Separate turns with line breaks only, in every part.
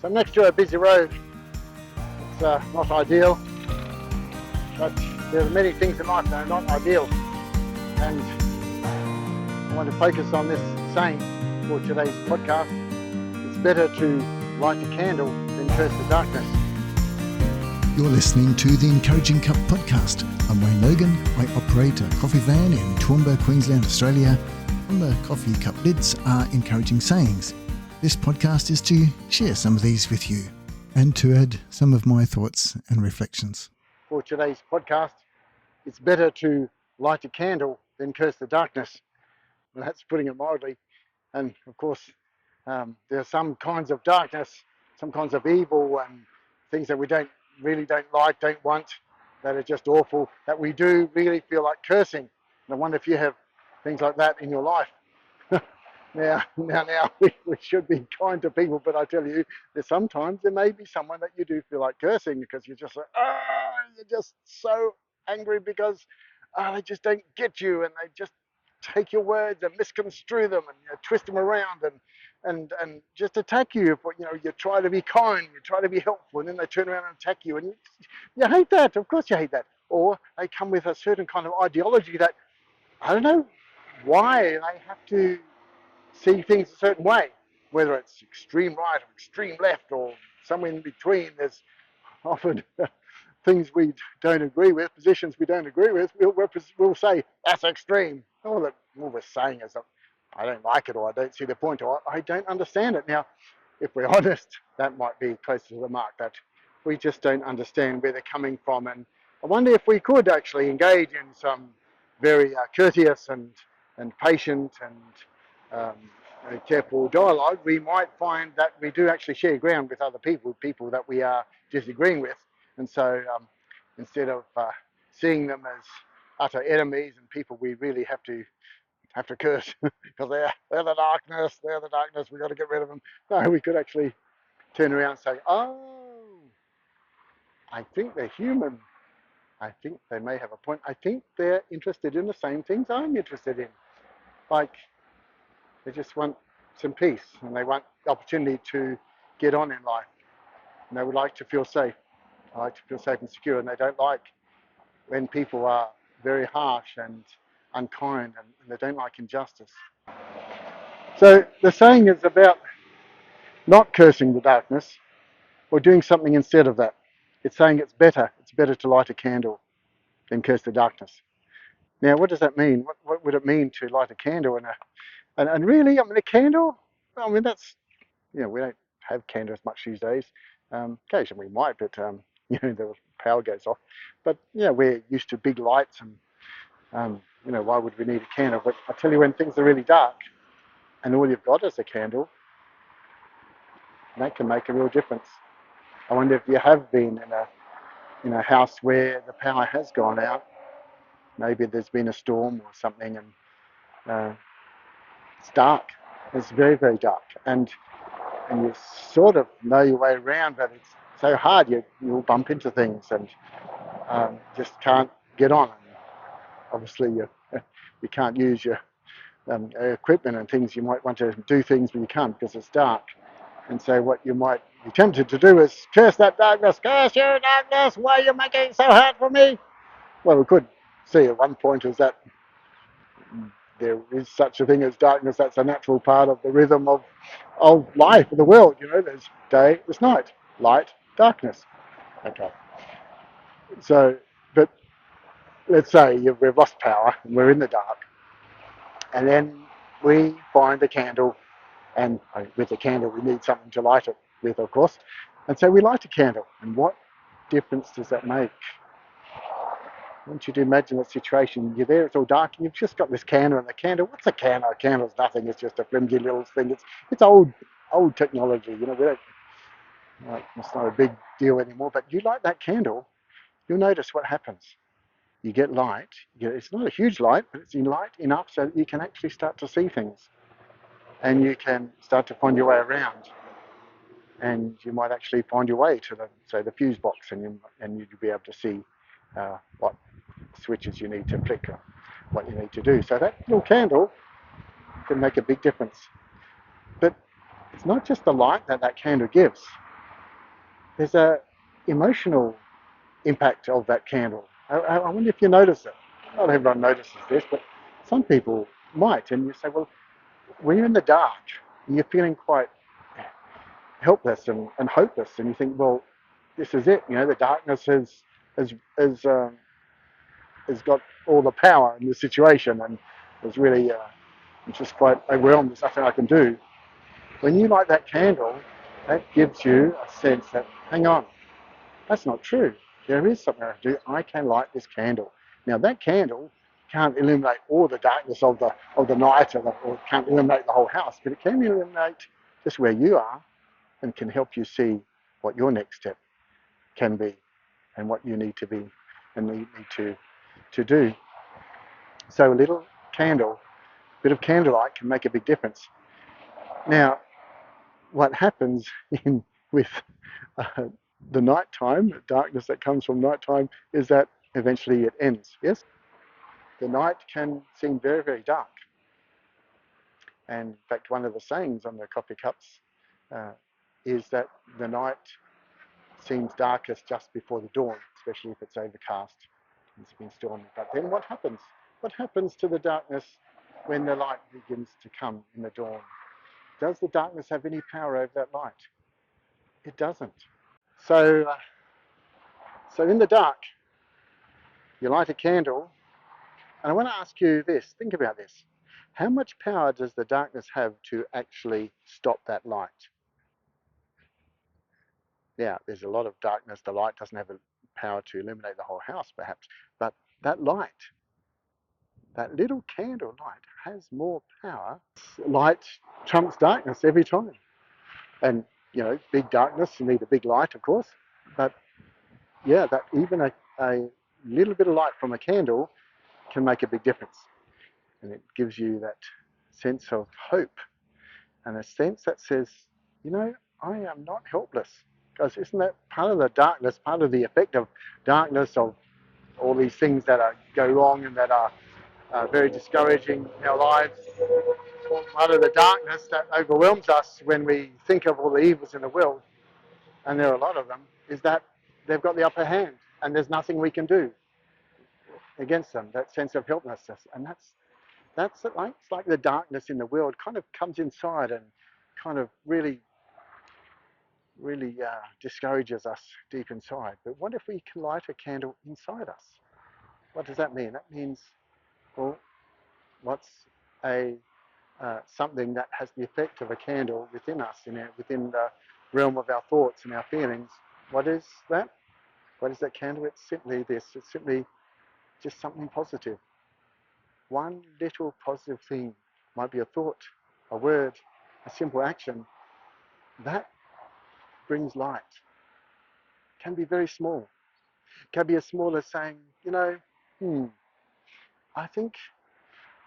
So next to a busy road, it's not ideal, but there are many things in life that are not ideal. And I want to focus on this saying for today's podcast. It's better to light a candle than curse the darkness.
You're listening to the Encouraging Cup podcast. I'm Wayne Logan. I operate a coffee van in Toowoomba, Queensland, Australia. On the coffee cup lids are encouraging sayings. This podcast is to share some of these with you and to add some of my thoughts and reflections.
For today's podcast, it's better to light a candle than curse the darkness. And that's putting it mildly. And of course, there are some kinds of darkness, some kinds of evil and things that we really don't like, don't want, that are just awful, that we do really feel like cursing. And I wonder if you have things like that in your life. Now, we should be kind to people, but I tell you, there's sometimes there may be someone that you do feel like cursing because you're just like, you're just so angry because they just don't get you, and they just take your words and misconstrue them and twist them around and just attack you. You try to be kind, you try to be helpful, and then they turn around and attack you, and you hate that. Of course, you hate that. Or they come with a certain kind of ideology that I don't know why they have to see things a certain way, whether it's extreme right or extreme left or somewhere in between. There's often things we don't agree with, positions we don't agree with. We'll say that's extreme. All we're saying is that I don't like it, or I don't see the point, or I don't understand it. Now, if we're honest, that might be close to the mark, that we just don't understand where they're coming from. And I wonder if we could actually engage in some very courteous and patient and careful dialogue, we might find that we do actually share ground with other people that we are disagreeing with. And so instead of seeing them as utter enemies and people we really have to curse because they're the darkness, we've got to get rid of them. No, we could actually turn around and say, oh, I think they're human. I think they may have a point. I think they're interested in the same things I'm interested in. Like, they just want some peace, and they want the opportunity to get on in life. And they would like to feel safe. I like to feel safe and secure, and they don't like when people are very harsh and unkind, and they don't like injustice. So the saying is about not cursing the darkness or doing something instead of that. It's saying it's better to light a candle than curse the darkness. Now, what does that mean? What would it mean to light a candle and really, I mean, a candle, I mean, that's, we don't have candles much these days. Occasionally we might, but, the power goes off. But, we're used to big lights and, why would we need a candle? But I tell you, when things are really dark and all you've got is a candle, that can make a real difference. I wonder if you have been in a house where the power has gone out. Maybe there's been a storm or something, and it's dark. It's very, very dark. And you sort of know your way around, but it's so hard. You'll bump into things and just can't get on. And obviously, you can't use your equipment and things. You might want to do things, but you can't because it's dark. And so what you might be tempted to do is curse that darkness. Curse you, darkness! Why are you making it so hard for me? Well, we could see at one point is that there is such a thing as darkness. That's a natural part of the rhythm of life, of the world. There's day, there's night, light, darkness. Okay. So, but let's say we've lost power and we're in the dark, and then we find a candle, and with the candle we need something to light it with, of course. And so we light a candle, and what difference does that make? I want you to imagine that situation. You're there, it's all dark, and you've just got this candle, and the candle, what's a candle? A candle's nothing, it's just a flimsy little thing. It's old technology, we don't, it's not a big deal anymore, but you light that candle, you'll notice what happens. You get light, it's not a huge light, but it's light enough so that you can actually start to see things, and you can start to find your way around. And you might actually find your way to the fuse box, and you'll be able to see what switches you need to flick or what you need to do. So that little candle can make a big difference. But it's not just the light that candle gives. there's a emotional impact of that candle. I wonder if you notice it. Not everyone notices this, but some people might. And you say, well, when you're in the dark, and you're feeling quite helpless and hopeless, and you think, well, this is it. You know, the darkness has has, um, has got all the power in the situation, and it's really it's just quite overwhelmed. There's nothing I can do. When you light that candle, that gives you a sense that, hang on, that's not true. There is something I can do. I can light this candle. Now that candle can't illuminate all the darkness of the night, or can't illuminate the whole house, but it can illuminate just where you are, and can help you see what your next step can be, and what you need to be and need to do. So a little candle, a bit of candlelight can make a big difference. Now, what happens in with uh, the nighttime, the darkness that comes from nighttime, is that eventually it ends. Yes, the night can seem very, very dark. And in fact, one of the sayings on the coffee cups uh, is that the night seems darkest just before the dawn, especially if it's overcast and it's been stormy. But then what happens? What happens to the darkness when the light begins to come in the dawn? Does the darkness have any power over that light? It doesn't. So in the dark, you light a candle, and I want to ask you this. Think about this. How much power does the darkness have to actually stop that light? Yeah, there's a lot of darkness. The light doesn't have the power to illuminate the whole house, perhaps, but that light, that little candle light, has more power. Light trumps darkness every time. And, you know, big darkness, you need a big light, of course. But yeah, that even a little bit of light from a candle can make a big difference. And it gives you that sense of hope, and a sense that says, you know, I am not helpless. Because isn't that part of the darkness, part of the effect of darkness, of all these things that go wrong and that are very discouraging in our lives? Part of the darkness that overwhelms us when we think of all the evils in the world, and there are a lot of them, is that they've got the upper hand and there's nothing we can do against them. That sense of helplessness, and that's like, it's like the darkness in the world kind of comes inside and kind of really discourages us deep inside. But what if we can light a candle inside us? What does that mean? That means, well, what's a something that has the effect of a candle within us, within the realm of our thoughts and our feelings? What is that? What is that candle? It's simply this. It's simply just something positive. One little positive thing, might be a thought, a word, a simple action, that brings light. Can be very small. Can be as small as saying, you know, hmm, I think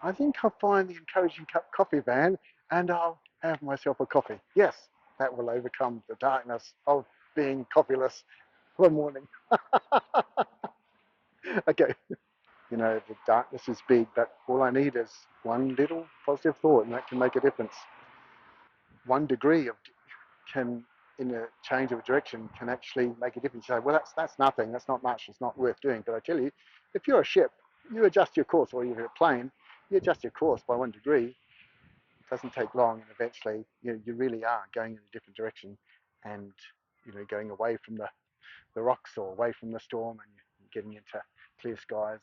I'll find the encouraging cup coffee van and I'll have myself a coffee. Yes, that will overcome the darkness of being coffeeless one morning. Okay, you know, the darkness is big, but all I need is one little positive thought, and that can make a difference. 1 degree of can in a change of direction can actually make a difference. You say, well, that's nothing, that's not much, it's not worth doing. But I tell you, if you're a ship, you adjust your course, or you're a plane, you adjust your course by 1 degree. It doesn't take long, and eventually you really are going in a different direction, and going away from the rocks, or away from the storm, and you're getting into clear skies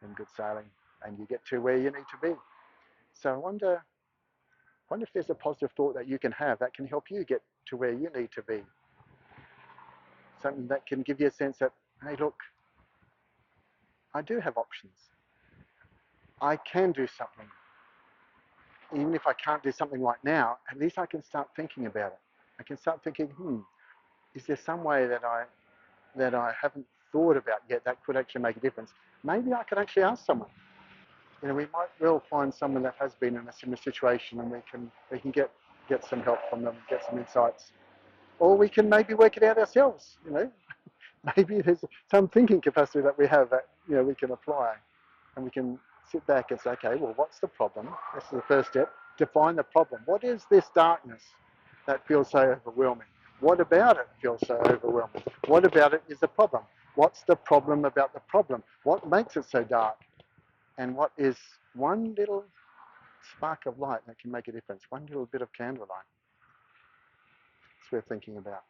and good sailing, and you get to where you need to be. So I wonder if there's a positive thought that you can have that can help you get to where you need to be. Something that can give you a sense that, hey, look, I do have options. I can do something. Even if I can't do something right now, at least I can start thinking about it. I can start thinking, is there some way that I haven't thought about yet that could actually make a difference? Maybe I could actually ask someone. We might well find someone that has been in a similar situation, and we can get some help from them, get some insights. Or we can maybe work it out ourselves. Maybe there's some thinking capacity that we have that we can apply, and we can sit back and say, okay, well, what's the problem? This is the first step. Define the problem. What is this darkness that feels so overwhelming? What about it feels so overwhelming? What about it is the problem? What's the problem about the problem? What makes it so dark? And what is one little spark of light that can make a difference? One little bit of candlelight. It's worth thinking about.